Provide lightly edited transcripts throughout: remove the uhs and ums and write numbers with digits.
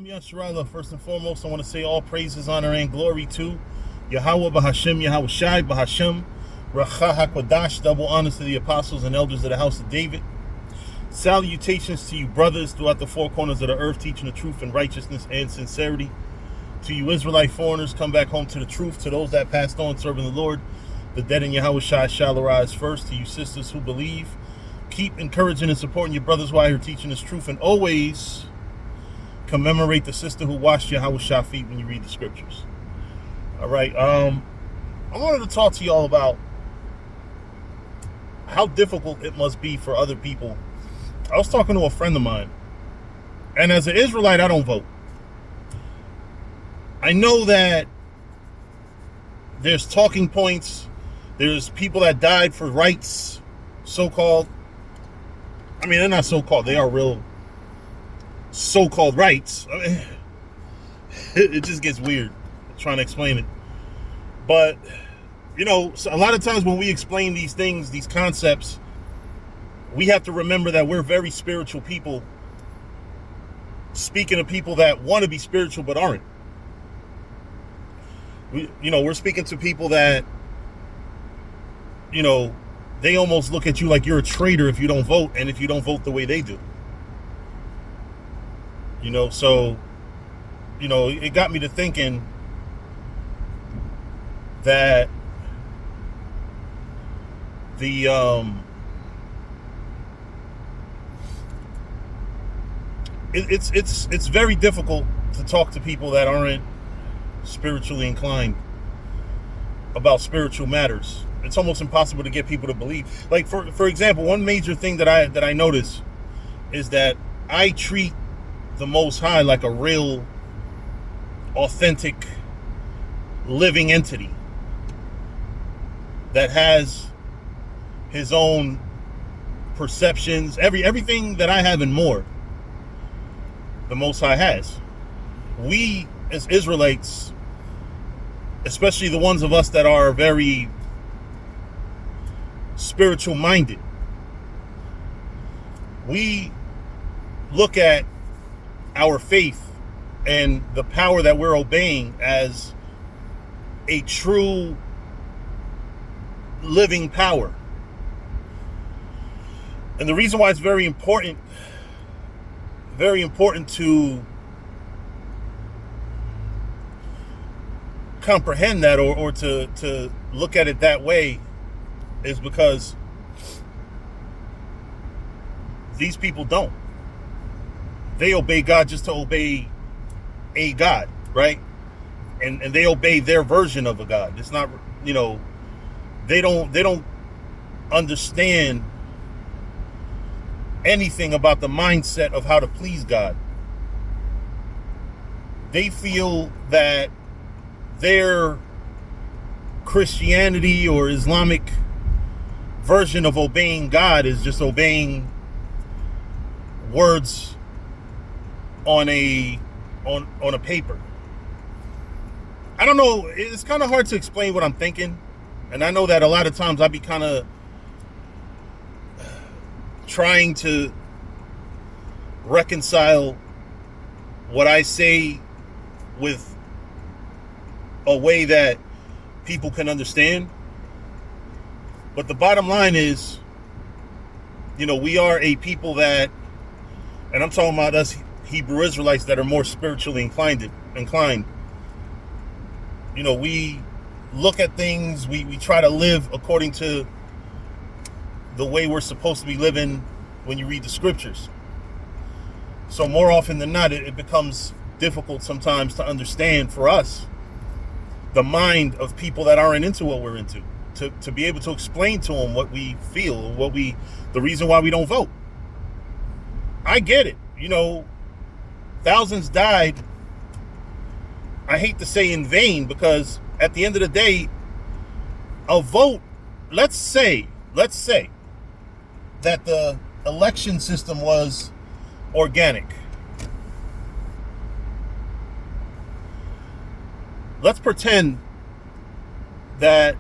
Yasharallah. First and foremost, I want to say all praises, honor, and glory to Yahweh Bahashem, Yahweh Shai Bahashem, Racha HaKodash, double honors to the apostles and elders of the house of David. Salutations to you brothers throughout the four corners of the earth, teaching the truth in righteousness and sincerity. To you Israelite foreigners, come back home to the truth. To those that passed on serving the Lord, the dead in Yahweh Shai shall arise first. To you sisters who believe, keep encouraging and supporting your brothers while you're teaching this truth, and always commemorate the sister who washed Yahweh Shai feet when you read the scriptures. All right. I wanted to talk to y'all about how difficult it must be for other people. I was talking to a friend of mine, and as an Israelite, I don't vote. I know that there's talking points. There's people that died for rights, so-called. I mean, they're not so-called. They are real so-called rights. I mean, it just gets weird trying to explain it. But, you know, a lot of times when we explain these things, these concepts, we have to remember that we're very spiritual people, speaking to people that want to be spiritual but aren't. We're speaking to people that, they almost look at you like you're a traitor if you don't vote, and if you don't vote the way they do. So it got me to thinking that it's very difficult to talk to people that aren't spiritually inclined about spiritual matters. It's almost impossible to get people to believe. Like for example, one major thing that I notice is that I treat the Most High like a real, authentic, living entity that has his own perceptions, everything that I have and more. The Most High has. We as Israelites, especially the ones of us that are very spiritual minded, we look at our faith and the power that we're obeying as a true living power. And the reason why it's very important to comprehend that or to look at it that way is because these people don't. They obey God just to obey a God, right? And they obey their version of a God. It's not, they don't understand anything about the mindset of how to please God. They feel that their Christianity or Islamic version of obeying God is just obeying words on a paper. I don't know. It's kind of hard to explain what I'm thinking, and I know that a lot of times I be kind of trying to reconcile what I say with a way that people can understand. But the bottom line is, we are a people that, and I'm talking about us Hebrew Israelites that are more spiritually inclined. We look at things, we try to live according to the way we're supposed to be living when you read the scriptures. So more often than not, it becomes difficult sometimes to understand for us the mind of people that aren't into what we're into, to be able to explain to them what we feel, the reason why we don't vote. I get it. Thousands died, I hate to say in vain, because at the end of the day, a vote, let's say that the election system was organic. Let's pretend that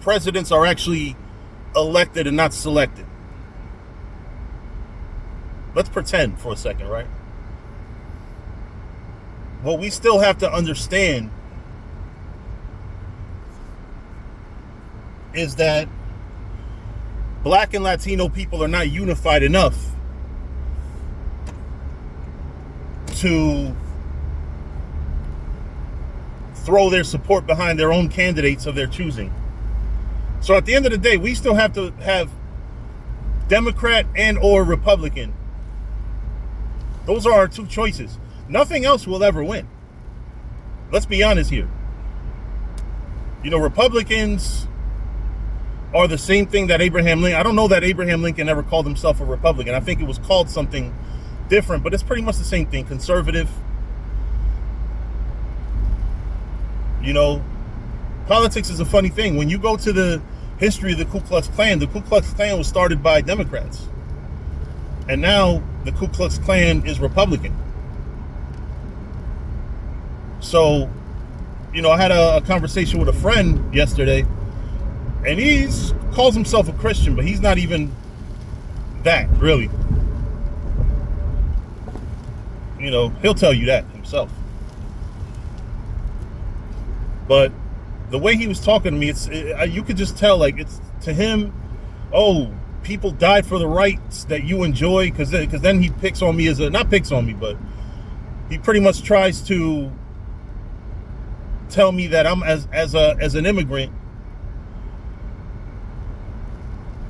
presidents are actually elected and not selected. Let's pretend for a second, right? what we still have to understand is that Black and Latino people are not unified enough to throw their support behind their own candidates of their choosing. So at the end of the day, we still have to have Democrat and or Republican. Those are our two choices. Nothing else will ever win. Let's be honest here. You know, Republicans are the same thing that Abraham Lincoln. I don't know that Abraham Lincoln ever called himself a Republican. I think it was called something different, but it's pretty much the same thing. Conservative. You know, politics is a funny thing. When you go to the history of the Ku Klux Klan was started by Democrats. And now the Ku Klux Klan is Republican. So, you know, I had a conversation with a friend yesterday, and he calls himself a Christian, but he's not even that, really. You know, he'll tell you that himself. But the way he was talking to me, you could just tell, like, it's to him, oh, people died for the rights that you enjoy, because then he picks on me not picks on me, but he pretty much tries to tell me that I'm as an immigrant,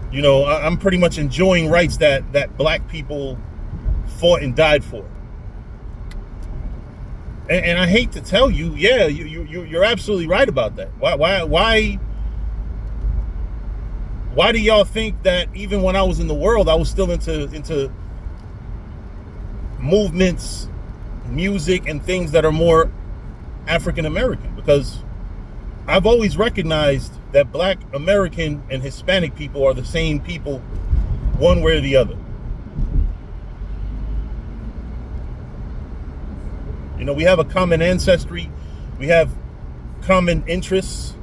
you know, I'm pretty much enjoying rights that Black people fought and died for. And I hate to tell you, yeah, you're absolutely right about that. Why do y'all think that even when I was in the world, I was still into movements, music, and things that are more African American? Because I've always recognized that Black American and Hispanic people are the same people, one way or the other. You know, we have a common ancestry, we have common interests,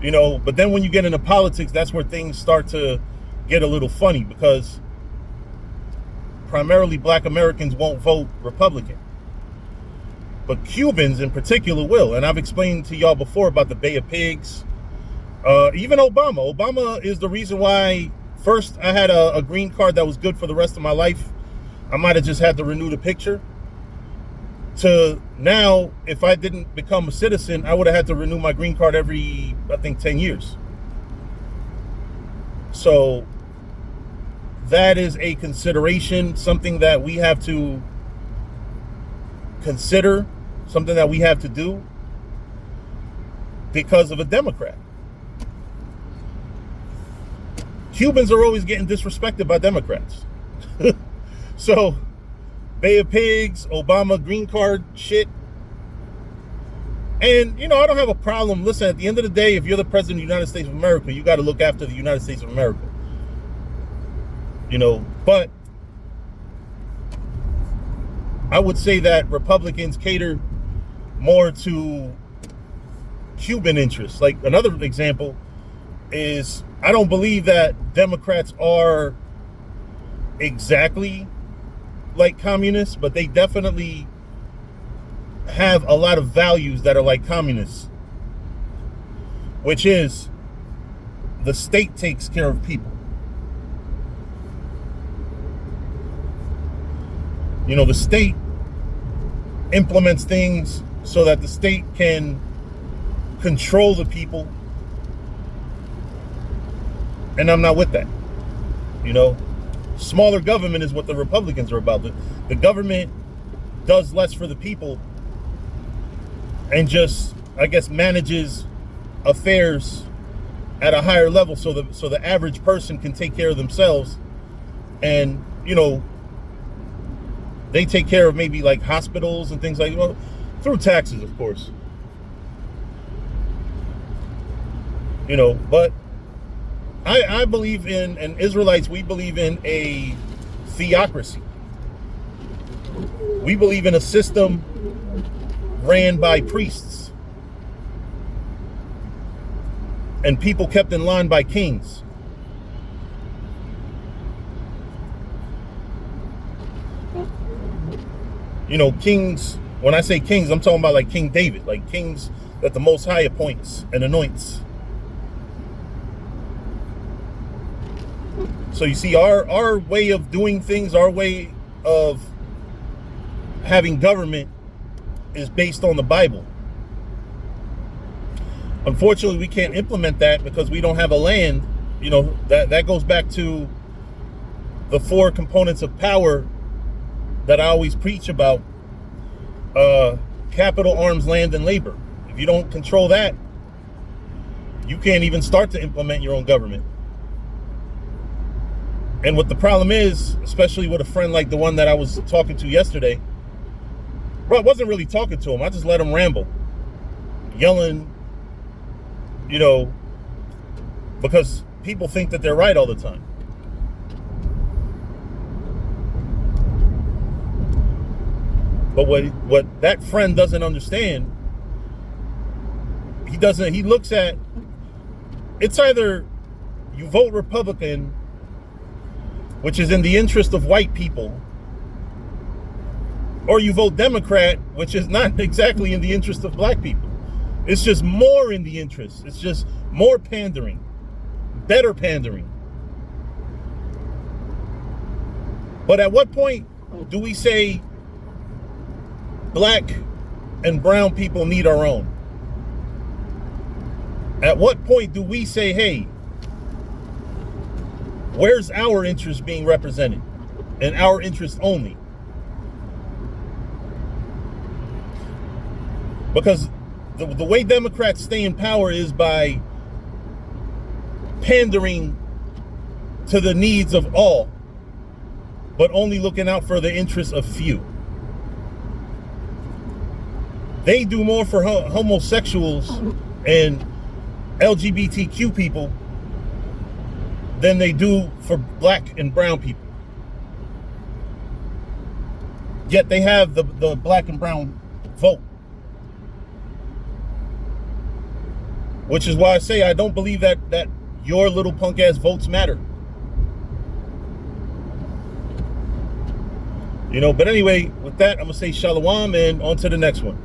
you know, but then when you get into politics, that's where things start to get a little funny, because primarily Black Americans won't vote Republican. But Cubans in particular will. And I've explained to y'all before about the Bay of Pigs. Even Obama. Obama is the reason why, first, I had a green card that was good for the rest of my life. I might have just had to renew the picture. To now, if I didn't become a citizen, I would have had to renew my green card every, I think, 10 years. So that is a consideration, something that we have to consider, something that we have to do because of a Democrat. Cubans are always getting disrespected by Democrats. So, Bay of Pigs, Obama green card shit. And, you know, I don't have a problem. Listen, at the end of the day, if you're the president of the United States of America, you got to look after the United States of America. You know, but I would say that Republicans cater more to Cuban interests. Like, another example is, I don't believe that Democrats are exactly like communists, but they definitely have a lot of values that are like communists, which is the state takes care of people. You know, the state implements things so that the state can control the people. And I'm not with that. You know, smaller government is what the Republicans are about. The government does less for the people and just, I guess, manages affairs at a higher level so the average person can take care of themselves. And, you know, they take care of maybe like hospitals and things like that, well, through taxes, of course. You know, but I believe in, and Israelites, we believe in a theocracy. We believe in a system ran by priests and people kept in line by kings. You know, kings When I say kings, I'm talking about like King David, like kings that the Most High appoints and anoints. So you see, our way of doing things, our way of having government is based on the Bible. Unfortunately, we can't implement that because we don't have a land. You know, that goes back to the 4 components of power that I always preach about. Capital, arms, land, and labor. If you don't control that, you can't even start to implement your own government. And what the problem is, especially with a friend like the one that I was talking to yesterday, bro, I wasn't really talking to him. I just let him ramble, yelling, you know, because people think that they're right all the time. But what that friend doesn't understand, he looks at, it's either you vote Republican, which is in the interest of white people, or you vote Democrat, which is not exactly in the interest of black people. It's just more in the interest. It's just more pandering, better pandering. But at what point do we say black and brown people need our own? At what point do we say, hey, where's our interest being represented? And our interest only? Because the way Democrats stay in power is by pandering to the needs of all, but only looking out for the interests of few. They do more for homosexuals and LGBTQ people than they do for black and brown people. Yet they have the black and brown vote. Which is why I say I don't believe that your little punk ass votes matter. You know, but anyway, with that, I'm going to say shalom and on to the next one.